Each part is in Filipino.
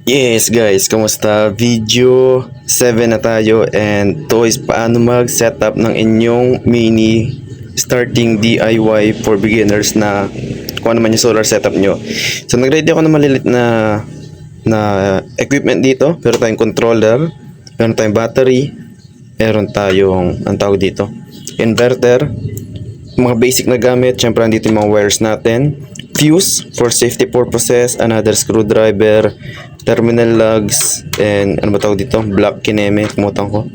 Yes guys, kamusta? Video 7 na tayo and to is paano mag-setup ng inyong mini starting DIY for beginners na kung ano man yung solar setup nyo. So nag-ready ako ng malilit na equipment dito. Meron tayong controller, meron tayong battery, meron tayong, ang tawag dito, inverter, mga basic na gamit. Syempre andito yung mga wires natin, fuse for safety purposes, another screwdriver, terminal lugs, and ano ba tawag dito, black kineme, kumutan ko.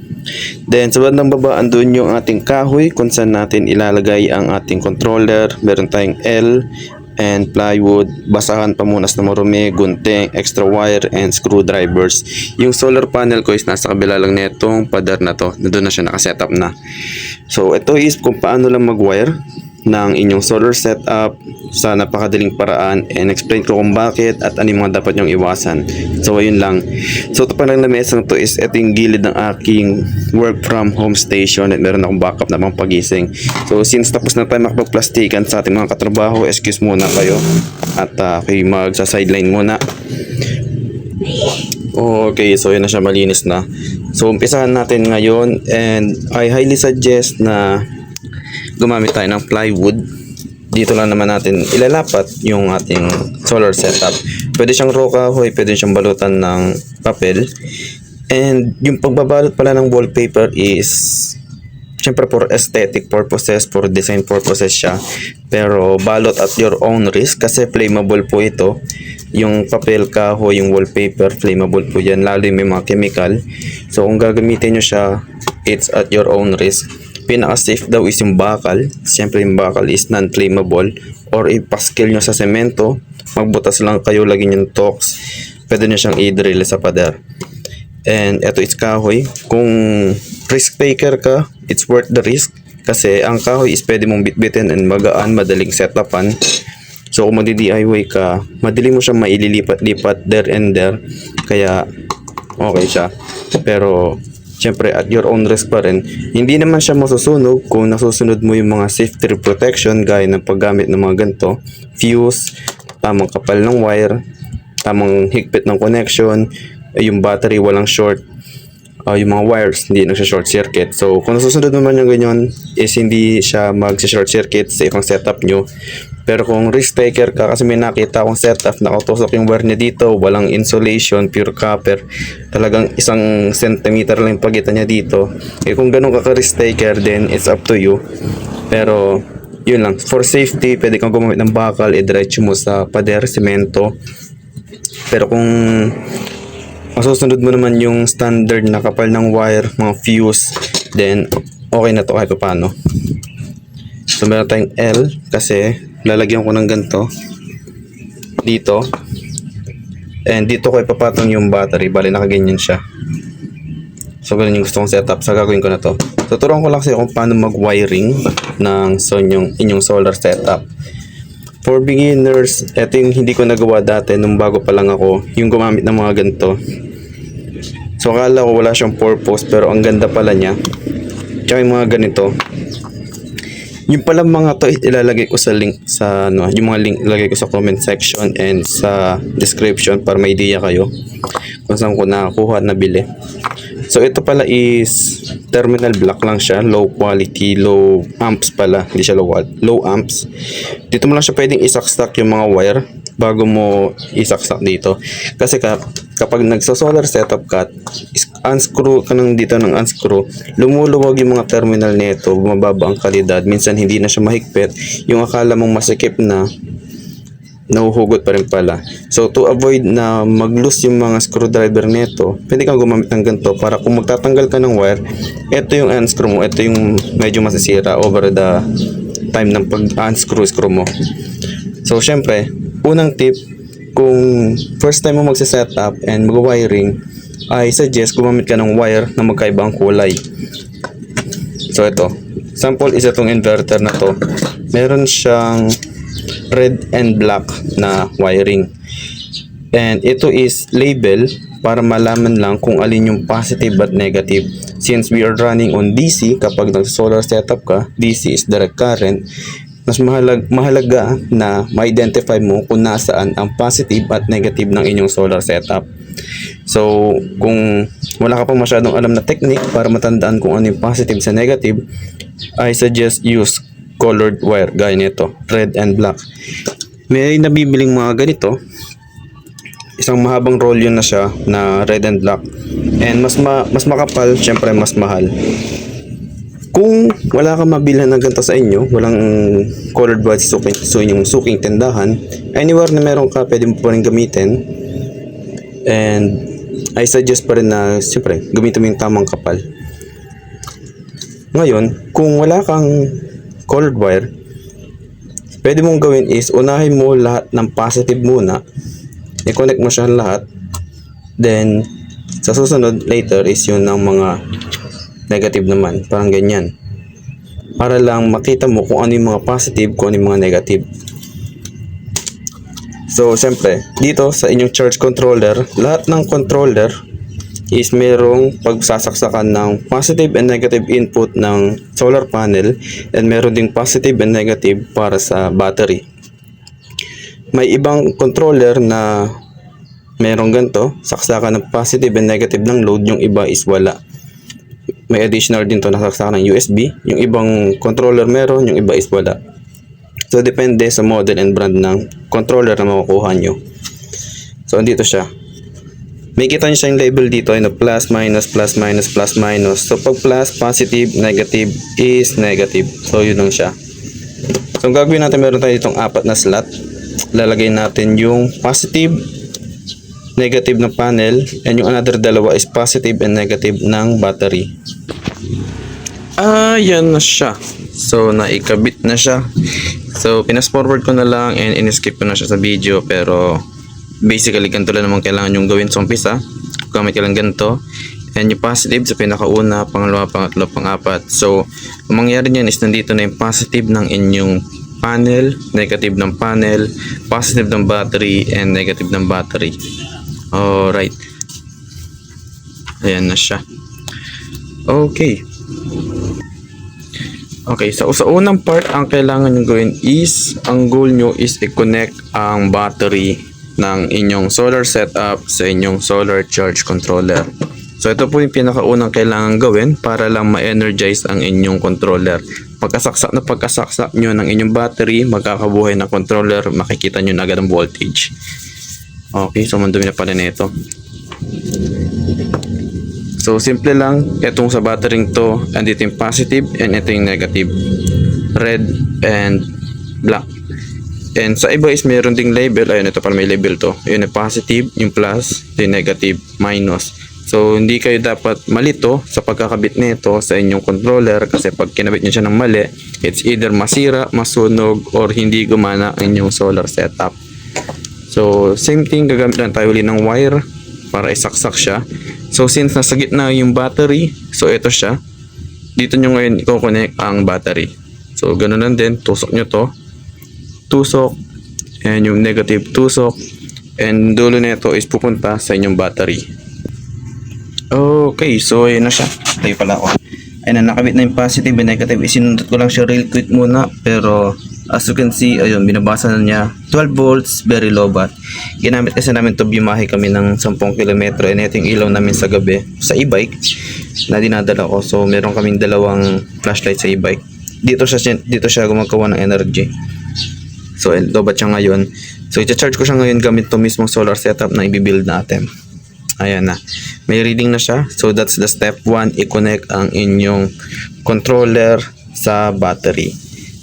Then sa bandang baba andun yung ating kahoy kung saan natin ilalagay ang ating controller. Meron tayong L and plywood, basahan, pamunas na marumi, gunting, extra wire, and screwdrivers. Yung solar panel ko is nasa kabila lang netong pader na to, doon na siya nakasetup na. So ito is kung paano lang mag-wire ng inyong solar setup sa napakadaling paraan, and explain ko kung bakit at ano yung mga dapat nyong iwasan. So ayun lang. So ito pa lang na mesa to is ito yung gilid ng aking work from home station at meron akong backup na pang pagising. So since tapos na tayo makapagplastikan sa ating mga katrabaho, excuse muna kayo at kayo magsa-sideline muna. Okay, so yun na siya, malinis na. So umpisahan natin ngayon, and I highly suggest na gumamit tayo ng plywood. Dito lang naman natin ilalapat yung ating solar setup. Pwede siyang raw kahoy, pwede siyang balutan ng papel. And yung pagbabalot pala ng wallpaper is syempre for aesthetic purposes, for design purposes siya. Pero balot at your own risk kasi flammable po ito. Yung papel, kahoy, yung wallpaper, flammable po yan, lalo may mga chemical. So kung gagamitin nyo siya, it's at your own risk. Pinaka-safe daw is yung bakal. Siyempre yung bakal is non-flammable. Or ipaskill nyo sa semento, magbutas lang kayo, lagyan yung tox. Pwede nyo siyang i-drill sa pader. And ito is kahoy. Kung risk taker ka, it's worth the risk. Kasi ang kahoy is pwede mong bitbitin and magaan, madaling setupan. So kung magdi-DIY ka, madali mo siyang maililipat-lipat there and there. Kaya okay siya. Pero siyempre at your own risk pa rin. Hindi naman siya masusunog kung nasusunod mo yung mga safety protection gaya ng paggamit ng mga ganito, fuse, tamang kapal ng wire, tamang higpit ng connection, yung battery walang short, yung mga wires hindi short circuit. So kung nasusunod naman yung ganyan is hindi siya mag-short circuit sa ibang setup nyo. Pero kung risk taker ka, kasi may nakita akong setup, nakatusok yung wire niya dito, walang insulation, pure copper, talagang 1 centimeter lang yung pagitan niya dito. Eh kung ganun ka risk taker, then it's up to you. Pero yun lang, for safety pwede kang gumamit ng bakal, i-diretso mo sa pader, semento. Pero kung masusunod mo naman yung standard na kapal ng wire, mga fuse, then okay na to kahit paano. So meron tayong L kasi lalagyan ko ng ganito dito, and dito ko ipapatong yung battery. Bali nakaganyan siya. So ganun yung gusto kong setup. So gagawin ko na to. Tuturuan ko lang kasi kung paano mag-wiring ng inyong solar setup. For beginners, eto yung hindi ko nagawa dati nung bago pa lang ako, yung gumamit ng mga ganito. So akala ko wala siyang purpose, pero ang ganda pala niya. Tsaka yung mga ganito, yung pala mga to ilalagay ko sa link sa yung mga link ilalagay ko sa comment section and sa description para may idea kayo kung saan ko nakakuha at nabili. So ito pala is terminal block lang siya, low quality, low amps pala, hindi siya low amps. Dito mo lang siya pwedeng isaksak yung mga wire bago mo isaksak dito. Kasi kapag nagsa-solar setup ka, unscrew ka nang dito ng unscrew, lumuluwag yung mga terminal nito, bumababa ang kalidad, minsan hindi na siya mahigpit, yung akala mong masikip na, nahuhugot pa rin pala. So to avoid na mag-loose yung mga screwdriver nito, pwede kang gumamit ng ganito para kung magtatanggal ka ng wire, ito yung unscrew mo, ito yung medyo masisira over the time ng pag-unscrew mo. So syempre, unang tip, kung first time mo magsa-setup and mag-wiring, I suggest gumamit ka ng wire na magkaibang kulay. So ito, sample is itong inverter na to. Meron siyang red and black na wiring. And ito is label para malaman lang kung alin yung positive at negative. Since we are running on DC, kapag nag-solar setup ka, DC is direct current. mahalaga na ma-identify mo kung nasaan ang positive at negative ng inyong solar setup. So, kung wala ka pa masyadong alam na technique para matandaan kung ano yung positive sa negative, I suggest use colored wire gaya nito, red and black. May nabibiling mga ganito, isang mahabang roll yun na siya na red and black, and mas makapal, syempre mas mahal. Kung wala kang mabilhan ng ganito sa inyo, walang colored wire sa inyong suking tindahan, anywhere na meron ka, pwede mo pa rin gamitin. And I suggest pa rin na siyempre gamitin mo yung tamang kapal. Ngayon, kung wala kang colored wire, pwede mong gawin is unahin mo lahat ng positive muna, i-connect mo siya lahat, then sa susunod later is yun ng mga negative naman, parang ganyan, para lang makita mo kung ano yung mga positive, kung ano yung mga negative. So, siyempre, dito sa inyong charge controller, lahat ng controller is merong pagsasaksakan ng positive and negative input ng solar panel, and meron ding positive and negative para sa battery. May ibang controller na merong ganito, saksakan ng positive and negative ng load, yung iba is wala. May additional din to na saksakan ng USB, yung ibang controller meron, yung iba is wala. So, depende sa model and brand ng controller na makukuha nyo. So, andito siya. May kita nyo siya yung label dito, yung plus, minus, plus, minus, plus, minus. So, pag plus, positive, negative is negative. So, yun lang siya. So, ang gagawin natin, meron tayo ditong 4 na slot. Lalagay natin yung positive, negative ng panel, and yung another dalawa is positive and negative ng battery. Yan na siya. So, naikabit na siya. So, pinas forward ko na lang and in-skip ko na siya sa video, pero basically ganito lang naman kailangan yung gawin sa umpisa. Gamit ka lang ganito, and yung positive sa pinakauna, pangalawa, pangatlo, pang-apat. So, ang mangyari niyan is nandito na yung positive ng inyong panel, negative ng panel, positive ng battery, and negative ng battery. Alright. Ayan na siya. Okay. Okay, so sa unang part, ang kailangan nyo gawin is, ang goal nyo is i-connect ang battery ng inyong solar setup sa inyong solar charge controller. So ito po yung pinakaunang kailangan gawin para lang ma-energize ang inyong controller. Pagkasaksak nyo ng inyong battery, magkakabuhay ng controller, makikita nyo na agad ang voltage. Okay, so mandumi na pala nito. So, simple lang. Itong sa battery to, andito yung positive and ito yung negative. Red and black. And sa iba is meron ding label. Ayun, ito para may label to. Yun yung positive, yung plus, yung negative, minus. So, hindi kayo dapat malito sa pagkakabit nito sa inyong controller, kasi pag kinabit nyo siya ng mali, it's either masira, masunog, or hindi gumana ang inyong solar setup. So, same thing, gagamit lang tayo ulit ng wire para isaksak siya. So, since nasa gitna yung battery, so ito siya. Dito nyo ngayon i-connect ang battery. So, ganun lang din. Tusok nyo to. Tusok. And yung negative tusok. And dulo nito is pupunta sa inyong battery. Okay, so ayun na siya. Tayo pala ako. Ayun na, nakabit na yung positive and negative. Isinundot ko lang siya real quick muna. Pero, as you can see, ayun, binabasa na niya 12 volts, very low bat. Ginamit kasi namin to, biyahe kami ng 10 kilometro, and ito yung ilaw namin sa gabi sa e-bike na dinadala ko. So meron kaming dalawang flashlight sa e-bike. Dito siya gumagawa ng energy. So low bat siya ngayon. So i-charge ko siya ngayon gamit to mismong solar setup na i-build natin. Ayan na. May reading na siya. So that's the step 1, i-connect ang inyong controller sa battery.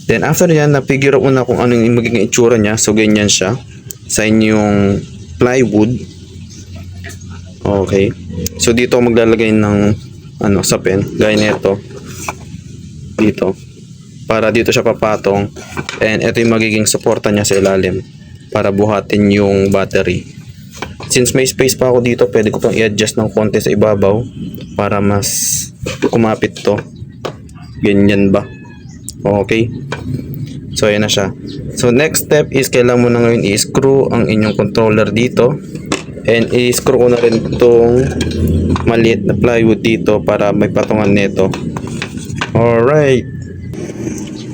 Then after yan, na-figure out mo na kung ano yung magiging itsura niya. So ganyan siya sa inyong plywood. Okay. So dito ako maglalagay ng sapin, gaya nito. Dito. Para dito siya papatong. And ito yung magiging suporta niya sa ilalim para buhatin yung battery. Since may space pa ako dito, pwede ko pang i-adjust ng konti sa ibabaw para mas kumapit to. Ganyan ba? Okay. So ayan na siya. So next step is kailangan mo na ngayon i-screw ang inyong controller dito. And i-screw ko na rin itong maliit na plywood dito para may patungan nito. Alright.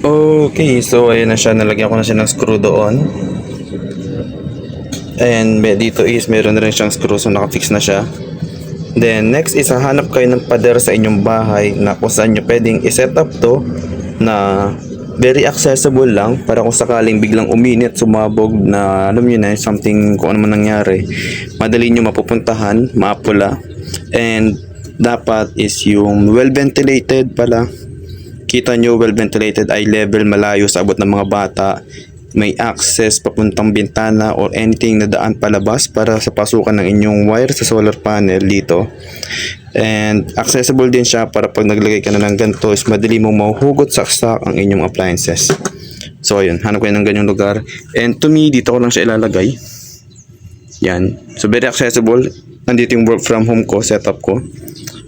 Okay, so ayun na siya. Nalagyan ko na siya ng screw doon. And dito is meron na rin siyang screw, so nakafix na siya. Then next is hahanap kayo ng pader sa inyong bahay na kung saan nyo pwedeng iset up to na very accessible lang para kung sakaling biglang uminit, sumabog na alam nyo na something kung ano man nangyari, madali nyo mapupuntahan, maapula. And dapat is yung well ventilated pala. Kita nyo, well ventilated, eye level, malayo sa abot ng mga bata. May access papuntang bintana or anything na daan palabas para sa pasukan ng inyong wire sa solar panel dito. And accessible din siya para pag naglagay ka na ng ganito is madali mong mahuhugot sa stock ang inyong appliances. So ayun, hanap kayo ng ganyang lugar. And to me, dito ko lang siya ilalagay. Yan. So very accessible. Andito yung work from home ko, setup ko.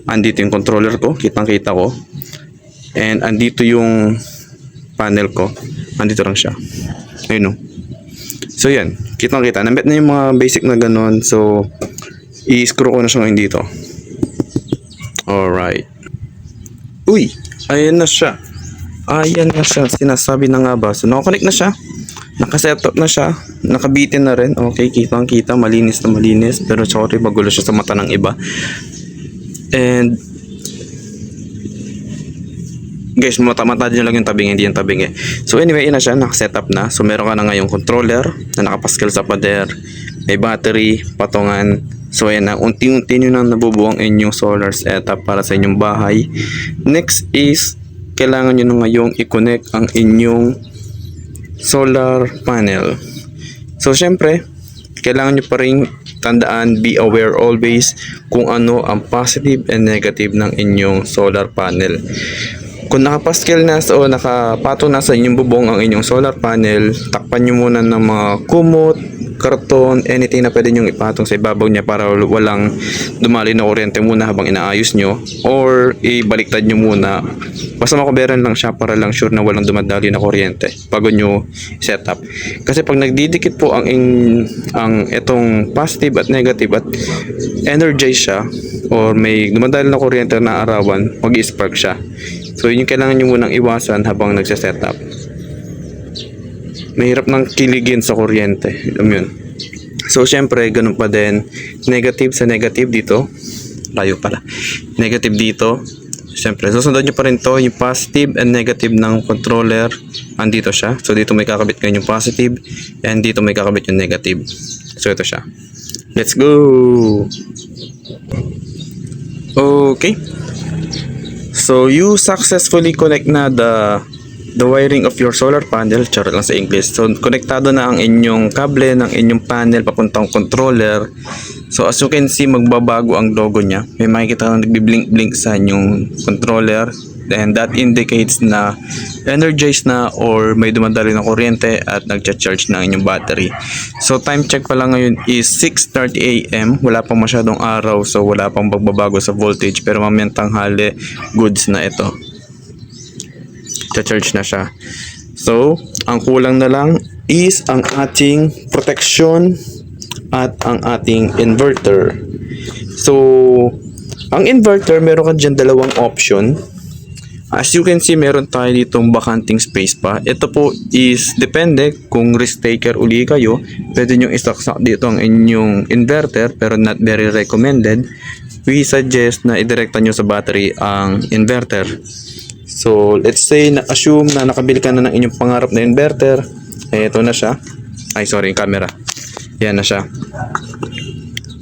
Andito yung controller ko, kitang-kita ko. And andito yung panel ko. Andito lang siya. Ayun o. So yan, kitang-kita. Nambit na yung mga basic na ganun. So, i-screw ko na siya ngayon dito. Alright. Uy! Ayan na siya. Ayan na siya. Sinasabi na nga ba. So, nakakonect na siya. Nakasetup na siya. Nakabitin na rin. Okay, kitang-kita. Malinis na malinis. Pero sorry, magulo siya sa mata ng iba. And guys, mata-mata din lang yung tabing, hindi yung tabing eh. So anyway, ina siya, nakasetup na. So meron ka na ngayong controller na nakapaskil sa pader, may battery, patungan. So ayan na, unti-unti nyo nang nabubuo ang inyong solar setup para sa inyong bahay. Next is, kailangan nyo na ngayong i-connect ang inyong solar panel. So syempre, kailangan nyo pa rin tandaan, be aware always kung ano ang positive and negative ng inyong solar panel. Kung nakapaskil na o nakapatong na sa inyong bubong ang inyong solar panel, takpan nyo muna ng mga kumot, karton, anything na pwede nyo ipatong sa ibabaw niya para walang dumali na kuryente muna habang inaayos nyo, or ibaliktad nyo muna. Basta makuberan lang siya para lang sure na walang dumadali na kuryente bago nyo set up. Kasi pag nagdidikit po ang itong positive at negative at energize siya or may dumadali na kuryente na arawan, mag-spark siya. So yun yung kailangan nyo munang iwasan habang nagsiset up. Mahirap nang kiligin sa kuryente. Alam yun. So syempre, ganun pa din. Negative sa negative dito. Layo pala. Negative dito. Syempre, susundan nyo pa rin to. Yung positive and negative ng controller. Andito siya. So dito may kakabit kayo yung positive. And dito may kakabit yung negative. So ito siya. Let's go! Okay. So you successfully connect na the wiring of your solar panel. Charot lang sa English. So konektado na ang inyong kable ng inyong panel papuntang controller. So as you can see, magbabago ang logo niya. May makikita kang nagbi-blink-blink sa inyong controller. And that indicates na energized na or may dumadali na kuryente at nagcha-charge na ang inyong battery. So time check pa lang ngayon is 6:30 AM. Wala pang masyadong araw, so wala pang pagbabago sa voltage, pero mamayang tanghali goods na ito. Cha-charge na siya. So ang kulang na lang is ang ating protection at ang ating inverter. So ang inverter, meron ka dyan dalawang option. As you can see, meron tayo ditong bakanting space pa. Ito po is depende kung risk taker uli kayo. Pwede nyo isaksak dito ang inyong inverter, pero not very recommended. We suggest na idirekta nyo sa battery ang inverter. So let's say na-assume na nakabili ka na ng inyong pangarap na inverter. Ito na siya. Ay sorry, yung camera. Yan na siya.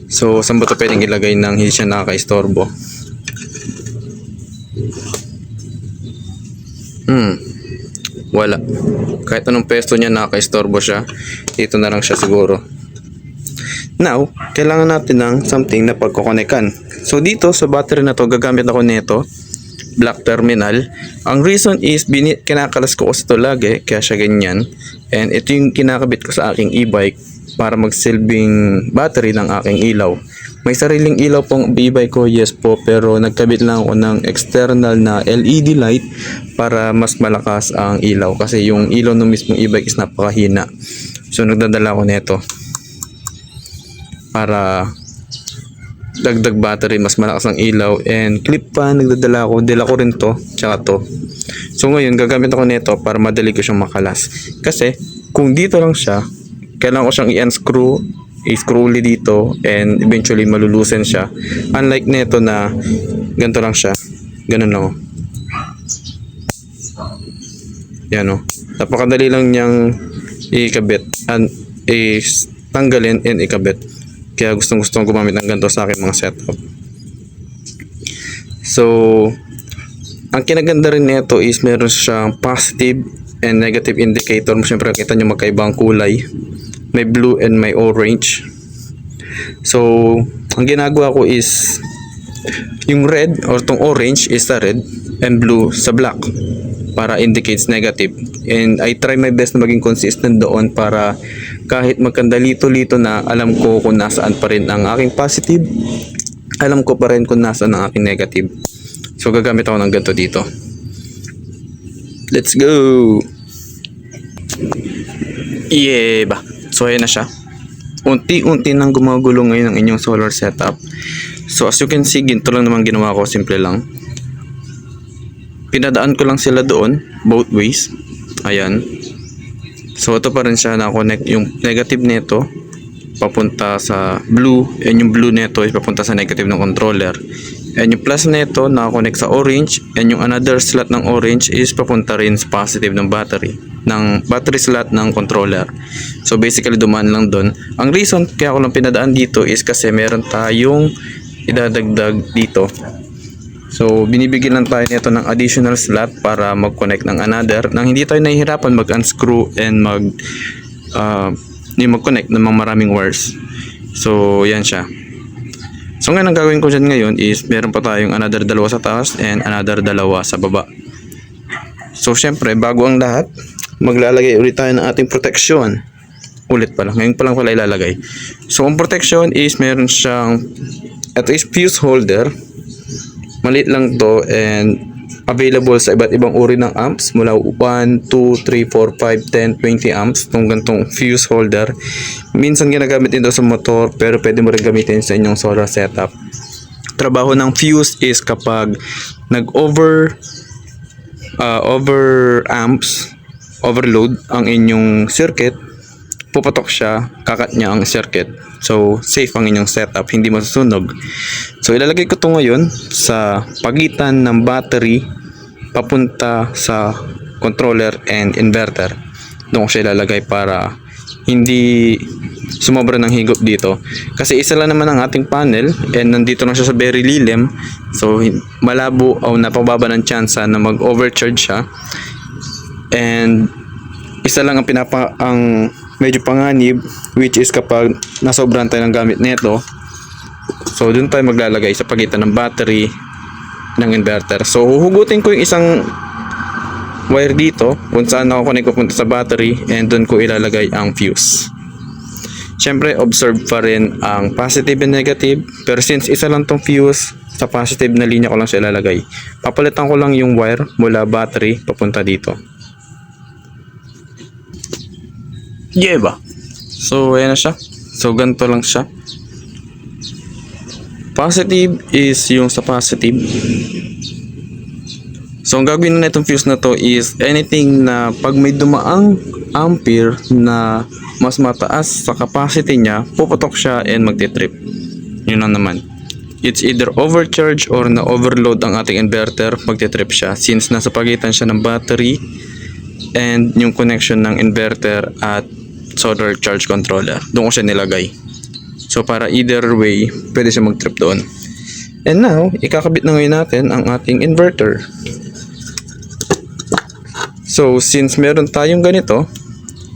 So saan ba ito pwedeng ilagay nang hindi siya nakaka-istorbo? Wala. Kahit anong pesto niya, naka-istorbo siya. Dito na lang siya siguro. Now, kailangan natin ng something na pagkukonekan. So dito sa battery na to, gagamit ako nito, black terminal. Ang reason is kinakalas ko ito lagi, kaya siya ganyan. And ito yung kinakabit ko sa aking e-bike para magsilbing battery ng aking ilaw. May sariling ilaw pong e-bike ko, yes po, pero nagkabit lang ako ng external na LED light para mas malakas ang ilaw kasi yung ilaw ng mismong e-bike is napakahina. So nagdadala ako nito para dagdag battery, mas malakas ang ilaw, and clip fan nagdadala ko, dala ko rin to, tsaka to. So ngayon gagamit ako nito para madali ko siyang makalas, kasi kung dito lang siya, kailangan ko siyang i-unscrew, i-screw ulit dito, and eventually malulusen siya. Unlike nito na ganito lang siya, ganun lang oh. Yan oh, napakadali lang niyang ikabit and tanggalin and ikabit. Kaya gustong gumamit ng ganito sa akin mga setup. So ang kinaganda rin nito is meron siyang positive and negative indicator. Siyempre kita nyo magkaibang kulay, may blue and may orange. So ang ginagawa ko is yung red or tong orange is sa red and blue sa black para indicates negative, and I try my best na maging consistent doon para kahit magkandalito-lito na, alam ko kung nasaan pa rin ang aking positive, alam ko pa rin kung nasaan ang aking negative. So gagamit ako ng ganito dito. Let's go! Yeah ba? So ayan na siya. Unti-unti nang gumagulo ngayon ang inyong solar setup. So as you can see, ginto lang naman ginawa ko, simple lang. Pinadaan ko lang sila doon, both ways. Ayan. So ito pa rin siya, na-connect yung negative nito papunta sa blue, and yung blue nito is papunta sa negative ng controller. And yung plus nito na-connect sa orange, and yung another slot ng orange is papunta rin sa positive ng battery slot ng controller. So basically dumaan lang doon. Ang reason kaya ko lang pinadaan dito is kasi meron tayong idadagdag dito. So binibigyan lang tayo nito ng additional slot para mag-connect ng another, nang hindi tayo nahihirapan mag-unscrew and mag-connect ng mga maraming wires. So yan siya. So ngayon ang gagawin ko dyan ngayon is meron pa tayong another dalawa sa taas and another dalawa sa baba. So syempre bago ang lahat, maglalagay ulit tayo ng ating protection. Ulit pala, ngayon pa lang pala ilalagay. So ang protection is meron siyang, ito is fuse holder. Maliit lang to and available sa iba't ibang uri ng amps mula 1, 2, 3, 4, 5, 10, 20 amps itong gantong fuse holder. Minsan ginagamit din daw sa motor, pero pwede mo rin gamitin sa inyong solar setup. Trabaho ng fuse is kapag nag-over overload ang inyong circuit, pupatok siya, kakat niya ang circuit. So safe ang inyong setup, hindi masusunog. So ilalagay ko ito ngayon sa pagitan ng battery papunta sa controller and inverter. Doon ko siya ilalagay para hindi sumobra ng higop dito. Kasi isa lang naman ang ating panel and nandito lang siya sa very lilim. So malabo o napababa ng chance na mag-overcharge siya. And isa lang ang medyo panganib, which is kapag nasobran tayo ng gamit nito. So dun tayo maglalagay sa pagitan ng battery ng inverter. So huhugutin ko yung isang wire dito kung saan nakakonect papunta sa battery, and dun ko ilalagay ang fuse. Syempre observe pa rin ang positive and negative, pero since isa lang tong fuse, sa positive na linya ko lang siya ilalagay. Papalitan ko lang yung wire mula battery papunta dito. Yeah ba? So ayan na siya. So ganito lang siya. Positive is yung sa positive. So ang gagawin na itong fuse na to is anything na pag may dumaang ampere na mas mataas sa capacity niya, puputok siya and magtitrip. Yun lang naman. It's either overcharge or na overload ang ating inverter, magtitrip siya since nasa pagitan siya ng battery and yung connection ng inverter at solar charge controller. Doon ko siya nilagay. So para either way, pwede siya mag-trip doon. And now, ikakabit na ngayon natin ang ating inverter. So since meron tayong ganito,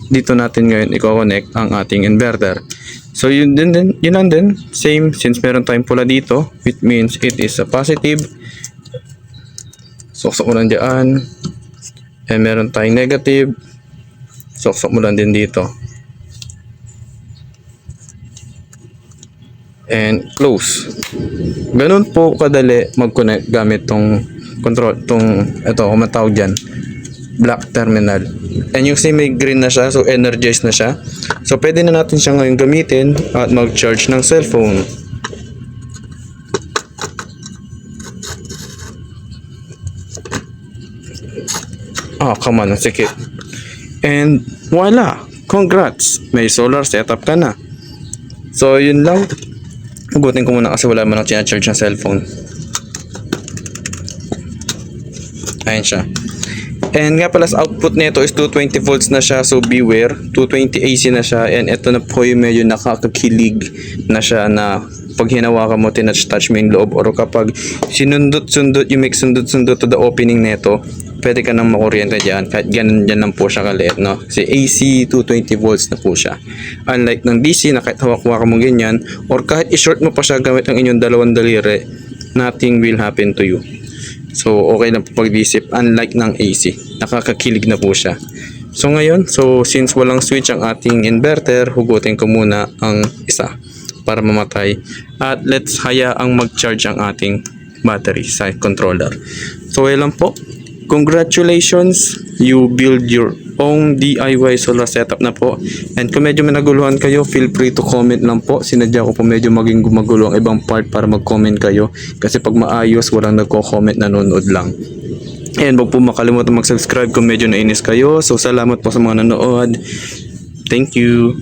dito natin ngayon i-connect ang ating inverter. So yun lang din, same, since meron tayong pula dito, which means it is a positive. Suksok mo lang dyan. And meron tayong negative. Suksok mo lang din dito. And close. Ganun po kadali mag-connect gamit tong control, ito kung matawag dyan, black terminal. And yung may green na siya, so energized na siya. So pwede na natin siya ngayon gamitin at mag-charge ng cellphone. Oh, come on, sikip. And voila! Congrats! May solar setup ka na. So, yun lang. Hugutin ko muna kasi wala man ako charge ng cellphone. Ayan siya. And nga pala sa output nito is 220 volts na siya, so beware. 220 AC na siya, and ito na po yung medyo nakakakilig na siya na pag hinawakan mo, tinouch-touch mo yung loob, or kapag sinundot-sundot, you make sundot-sundot to the opening nito, pwede ka nang makuryente dyan, kahit ganun dyan lang po siya kaliit, no? Kasi AC 220 volts na po siya. Unlike ng DC na kahit hawak-hawakan mo ganyan, or kahit i-short mo pa siya gamit ang inyong dalawang daliri, nothing will happen to you. So, okay lang po pag-disip. Unlike ng AC, nakakakilig na po siya. So, ngayon, since walang switch ang ating inverter, hugutin ko muna ang isa para mamatay. At let's hayaang mag-charge ang ating battery sa controller. So, yan lang po. Congratulations! You build your own DIY solar setup na po. And kung medyo may naguluhan kayo, feel free to comment lang po. Sinadya ko po medyo maging gumagulo ang ibang part para mag-comment kayo. Kasi pag maayos, walang nagko-comment, nanonood lang. And wag po makalimutan mag-subscribe kung medyo nainis kayo. So salamat po sa mga nanood. Thank you.